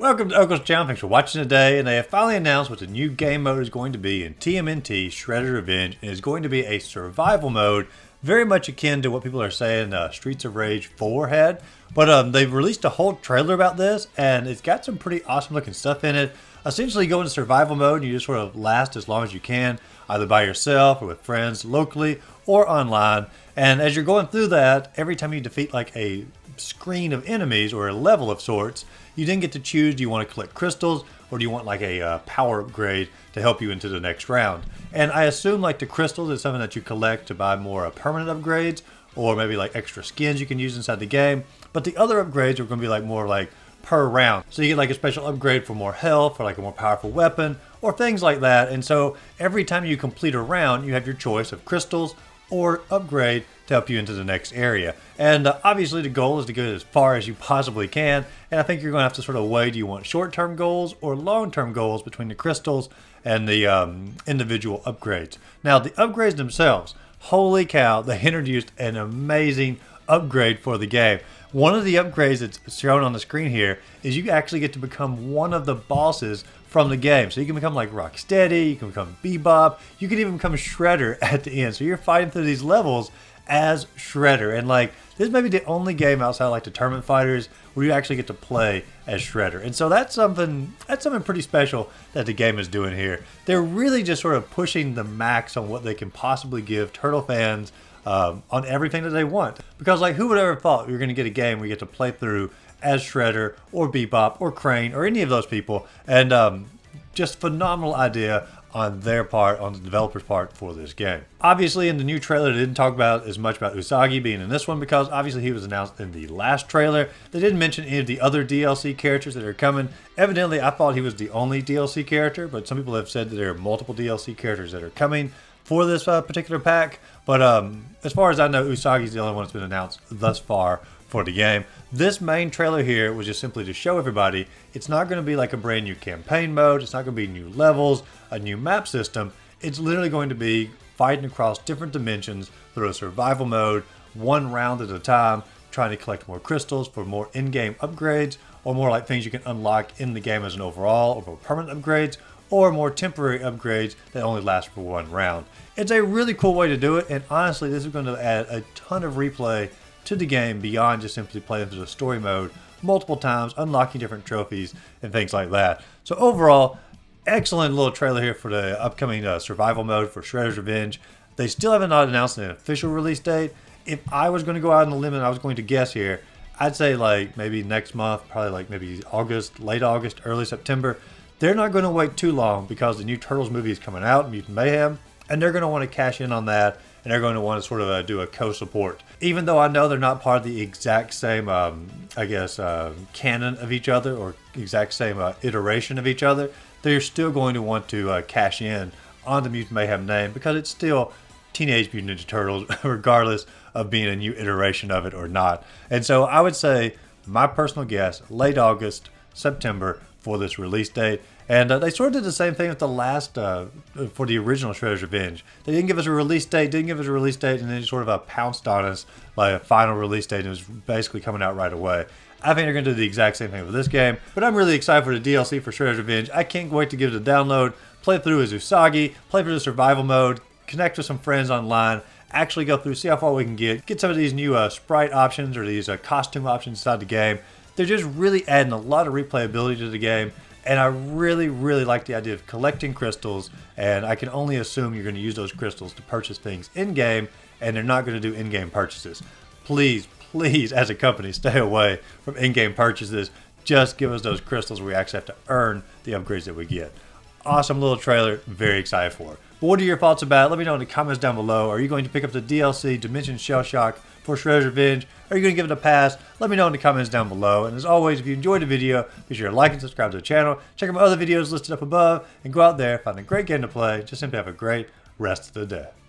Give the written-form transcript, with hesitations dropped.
Welcome to Uncle's Channel. Thanks for watching today. And they have finally announced what the new game mode is going to be in TMNT Shredder's Revenge. And it's going to be a survival mode, very much akin to what people are saying Streets of Rage 4 had. But they've released a whole trailer about this, and it's got some pretty awesome looking stuff in it. Essentially, you go into survival mode and you just sort of last as long as you can, either by yourself or with friends locally or online. And as you're going through that, every time you defeat like a screen of enemies or a level of sorts, you then get to choose, do you want to collect crystals or do you want like a power upgrade to help you into the next round. And I assume like the crystals is something that you collect to buy more permanent upgrades or maybe like extra skins you can use inside the game. But the other upgrades are going to be like more like per round. So you get like a special upgrade for more health or like a more powerful weapon or things like that. And so every time you complete a round, you have your choice of crystals or upgrade to help you into the next area. And obviously the goal is to go as far as you possibly can. And I think you're going to have to sort of weigh, do you want short-term goals or long-term goals between the crystals and the individual upgrades. Now the upgrades themselves, holy cow, they introduced an amazing upgrade for the game. One of the upgrades that's shown on the screen here is you actually get to become one of the bosses from the game. So you can become like Rocksteady, you can become Bebop, you can even become Shredder at the end. So you're fighting through these levels as Shredder. And like, this may be the only game outside like the Tournament Fighters where you actually get to play as Shredder. And so that's something pretty special that the game is doing here. They're really just sort of pushing the max on what they can possibly give Turtle fans on everything that they want. Because like, who would ever thought you're going to get a game where you get to play through as Shredder or Bebop or Crane or any of those people. And just phenomenal idea on their part, on the developer's part for this game. Obviously in the new trailer they didn't talk about as much about Usagi being in this one because obviously he was announced in the last trailer. They didn't mention any of the other DLC characters that are coming. Evidently I thought he was the only DLC character, but some people have said that there are multiple DLC characters that are coming for this particular pack. But as far as I know, Usagi's the only one that's been announced thus far for the game. This main trailer here was just simply to show everybody it's not going to be like a brand new campaign mode, it's not going to be new levels, a new map system. It's literally going to be fighting across different dimensions through a survival mode, one round at a time, trying to collect more crystals for more in-game upgrades, or more like things you can unlock in the game as an overall, or more permanent upgrades, or more temporary upgrades that only last for one round. It's a really cool way to do it, and honestly this is going to add a ton of replay to the game beyond just simply playing through the story mode multiple times, unlocking different trophies and things like that. So overall, excellent little trailer here for the upcoming survival mode for Shredder's Revenge. They still haven't announced an official release date. If I was going to go out on a limb and I was going to guess here, I'd say like maybe next month, probably like maybe August, late August, early September. They're not going to wait too long because the new Turtles movie is coming out, Mutant Mayhem, and they're going to want to cash in on that, and they're going to want to sort of do a co-support. Even though I know they're not part of the exact same, canon of each other or exact same iteration of each other, they're still going to want to cash in on the Mutant Mayhem name because it's still Teenage Mutant Ninja Turtles, regardless of being a new iteration of it or not. And so I would say, my personal guess, late August, September for this release date. And they sort of did the same thing with the last, for the original Shredder's Revenge. They didn't give us a release date, and then it sort of pounced on us like a final release date, and it was basically coming out right away. I think they're going to do the exact same thing with this game, but I'm really excited for the DLC for Shredder's Revenge. I can't wait to give it a download, play through as Usagi, play through the survival mode, connect with some friends online, actually go through, see how far we can get some of these new sprite options or these costume options inside the game. They're just really adding a lot of replayability to the game. And I really, really like the idea of collecting crystals, and I can only assume you're going to use those crystals to purchase things in-game, and they're not going to do in-game purchases. Please, please, as a company, stay away from in-game purchases. Just give us those crystals where we actually have to earn the upgrades that we get. Awesome little trailer, very excited for it. But what are your thoughts about it? Let me know in the comments down below. Are you going to pick up the DLC Dimension Shellshock for Shredder's Revenge? Are you going to give it a pass? Let me know in the comments down below. And as always, if you enjoyed the video, be sure to like and subscribe to the channel. Check out my other videos listed up above. And go out there, find a great game to play. Just simply have a great rest of the day.